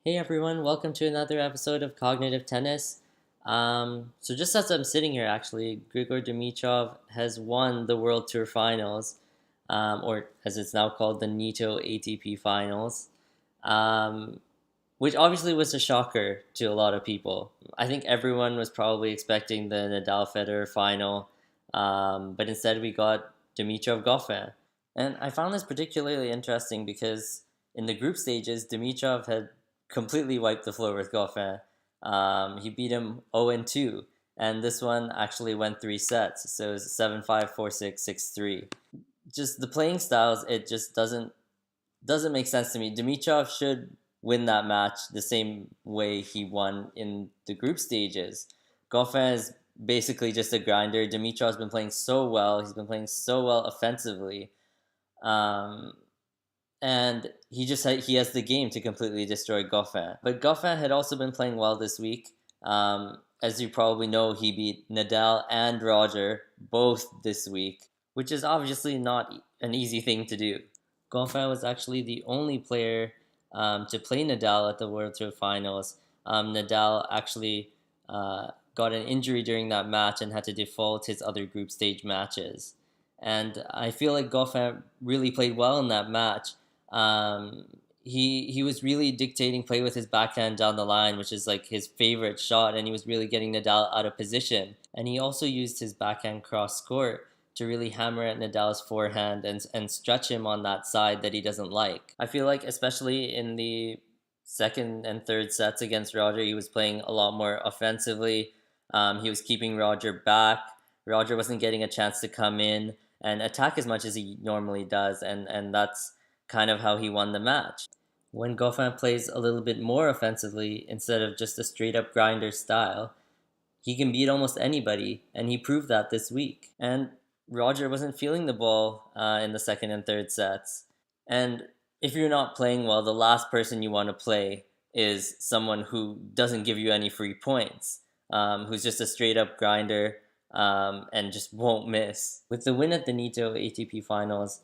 Hey everyone, welcome to another episode of Cognitive Tennis. So just as I'm sitting here, actually, Grigor Dimitrov has won the World Tour Finals, or as it's now called, the NITO ATP Finals, um, which obviously was a shocker to a lot of people. I think everyone was probably expecting the Nadal-Federer final, but instead we got Dimitrov-Goffin. And I found this particularly interesting because in the group stages, Dimitrov had completely wiped the floor with Goffin. He beat him 0-2, and this one actually went 3 sets. So it was 7-5, 4-6, 6-3. Just the playing styles, it just doesn't make sense to me. Dimitrov should win that match the same way he won in the group stages. Goffin is basically just a grinder. Dimitrov's been playing so well. He's been playing so well offensively. Um, and he has the game to completely destroy Goffin. But Goffin had also been playing well this week. As you probably know, he beat Nadal and Roger both this week, which is obviously not an easy thing to do. Goffin was actually the only player to play Nadal at the World Tour Finals. Nadal actually got an injury during that match and had to default his other group stage matches. And I feel like Goffin really played well in that match. He was really dictating play with his backhand down the line, which is like his favorite shot, and he was really getting Nadal out of position. And he also used his backhand cross court to really hammer at Nadal's forehand and stretch him on that side that he doesn't like. I feel like especially in the second and third sets against Roger, he was playing a lot more offensively. He was keeping Roger back. Roger wasn't getting a chance to come in and attack as much as he normally does, and that's kind of how he won the match. When Goffin plays a little bit more offensively instead of just a straight up grinder style, he can beat almost anybody, and he proved that this week. And Roger wasn't feeling the ball in the second and third sets. And if you're not playing well, the last person you want to play is someone who doesn't give you any free points, who's just a straight up grinder and just won't miss. With the win at the NITO ATP Finals,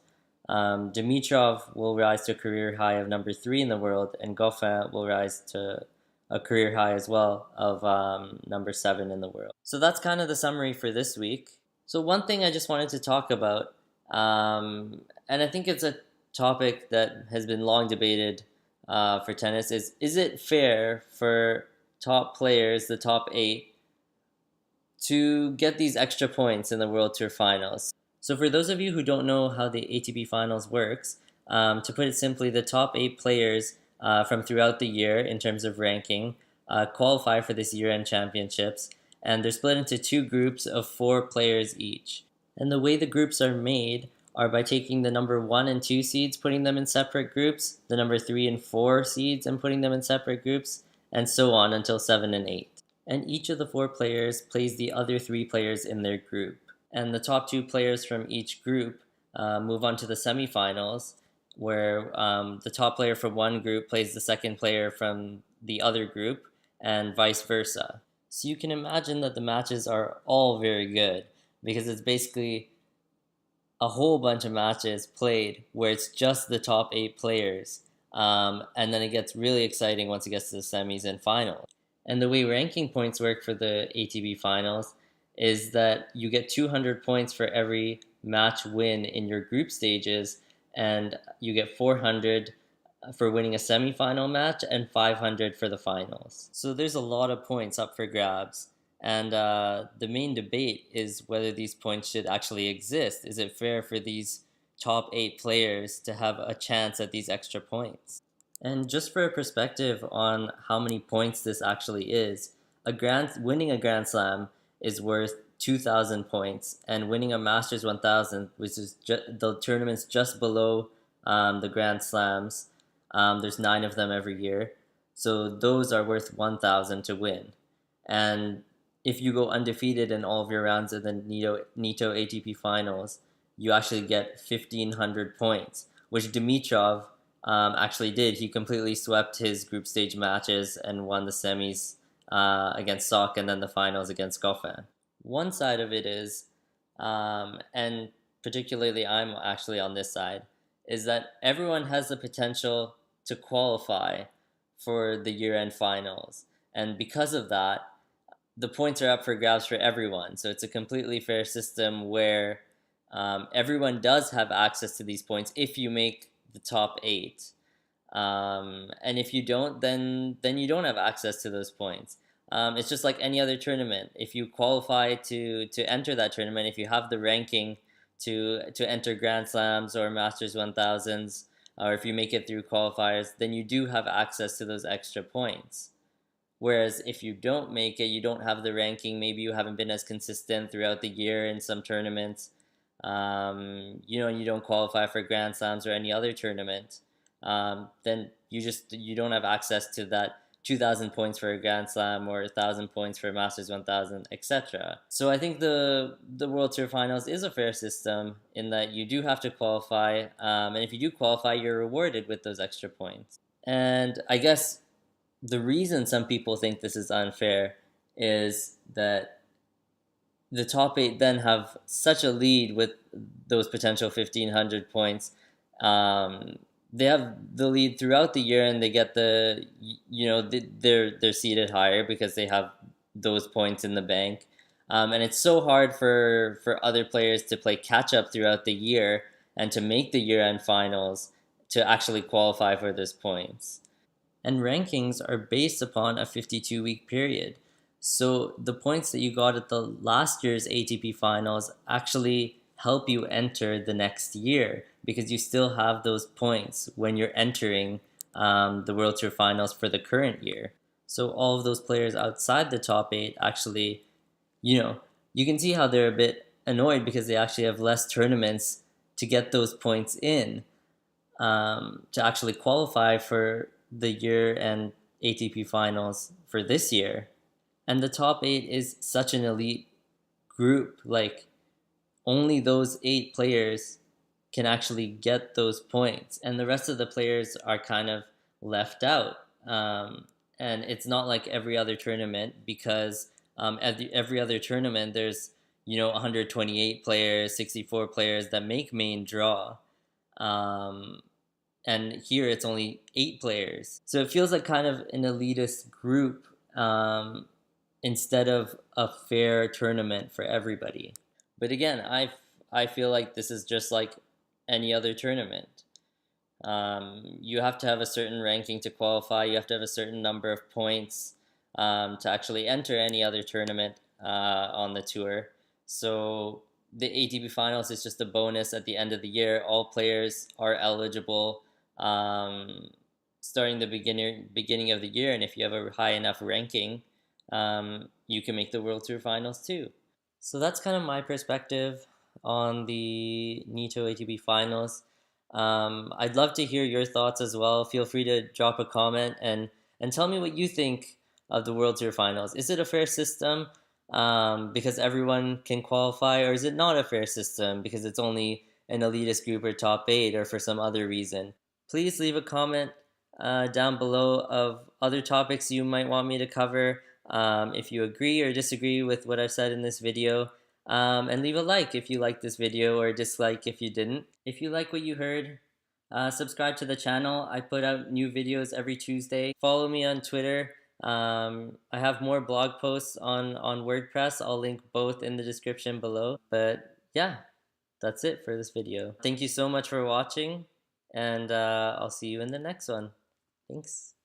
Dimitrov will rise to a career high of number 3 in the world, and Goffin will rise to a career high as well of number 7 in the world. So that's kind of the summary for this week. So one thing I just wanted to talk about, and I think it's a topic that has been long debated for tennis, is it fair for top players, the top 8, to get these extra points in the World Tour Finals? So for those of you who don't know how the ATP Finals works, to put it simply, the top 8 players from throughout the year in terms of ranking qualify for this year-end championships, and they're split into 2 groups of 4 players each. And the way the groups are made are by taking the number 1 and 2 seeds, putting them in separate groups, the number 3 and 4 seeds, and putting them in separate groups, and so on until 7 and 8. And each of the 4 players plays the other 3 players in their group. And the top 2 players from each group move on to the semifinals, where the top player from one group plays the second player from the other group, and vice versa. So you can imagine that the matches are all very good, because it's basically a whole bunch of matches played where it's just the top 8 players, and then it gets really exciting once it gets to the semis and finals. And the way ranking points work for the ATP Finals is that you get 200 points for every match win in your group stages, and you get 400 for winning a semifinal match and 500 for the finals. So there's a lot of points up for grabs. And the main debate is whether these points should actually exist. Is it fair for these top 8 players to have a chance at these extra points? And just for a perspective on how many points this actually is, winning a Grand Slam is worth 2,000 points, and winning a Masters 1,000, which is the tournaments just below the Grand Slams, there's 9 of them every year, so those are worth 1,000 to win. And if you go undefeated in all of your rounds of the NITO ATP Finals, you actually get 1,500 points, which Dimitrov actually did. He completely swept his group stage matches and won the semis against Sock and then the finals against Goffin. One side of it is, and particularly I'm actually on this side, is that everyone has the potential to qualify for the year-end finals. And because of that, the points are up for grabs for everyone. So it's a completely fair system where everyone does have access to these points if you make the top eight. And if you don't, then you don't have access to those points. It's just like any other tournament. If you qualify to enter that tournament, if you have the ranking to enter Grand Slams or Masters 1000s, or if you make it through qualifiers, then you do have access to those extra points. Whereas if you don't make it, you don't have the ranking. Maybe you haven't been as consistent throughout the year in some tournaments. You don't qualify for Grand Slams or any other tournament. Then you don't have access to that 2,000 points for a Grand Slam or 1,000 points for Masters 1000, etc. So I think the World Tour Finals is a fair system in that you do have to qualify, and if you do qualify, you're rewarded with those extra points. And I guess the reason some people think this is unfair is that the top eight then have such a lead with those potential 1,500 points. They have the lead throughout the year, and they get they're seated higher because they have those points in the bank. And it's so hard for other players to play catch up throughout the year and to make the year end finals to actually qualify for those points. And rankings are based upon a 52-week period. So the points that you got at the last year's ATP Finals actually help you enter the next year because you still have those points when you're entering the World Tour Finals for the current year. So all of those players outside the top eight actually, you can see how they're a bit annoyed because they actually have less tournaments to get those points in to actually qualify for the year and ATP Finals for this year. And the top eight is such an elite group. Like, only those 8 players can actually get those points, and the rest of the players are kind of left out. And it's not like every other tournament because at every other tournament there's 128 players, 64 players that make main draw. And here it's only 8 players. So it feels like kind of an elitist group instead of a fair tournament for everybody. But again, I feel like this is just like any other tournament. You have to have a certain ranking to qualify. You have to have a certain number of points to actually enter any other tournament on the tour. So the ATP Finals is just a bonus at the end of the year. All players are eligible starting the beginning of the year, and if you have a high enough ranking, you can make the World Tour Finals too. So that's kind of my perspective on the Nito ATP Finals. I'd love to hear your thoughts as well. Feel free to drop a comment and tell me what you think of the World Tour Finals. Is it a fair system because everyone can qualify, or is it not a fair system because it's only an elitist group or top eight, or for some other reason? Please leave a comment down below of other topics you might want me to cover. If you agree or disagree with what I've said in this video, and leave a like if you liked this video, or a dislike if you didn't. If you like what you heard, subscribe to the channel. I put out new videos every Tuesday. Follow me on Twitter. I have more blog posts on WordPress. I'll link both in the description below. But yeah, that's it for this video. Thank you so much for watching, and I'll see you in the next one. Thanks.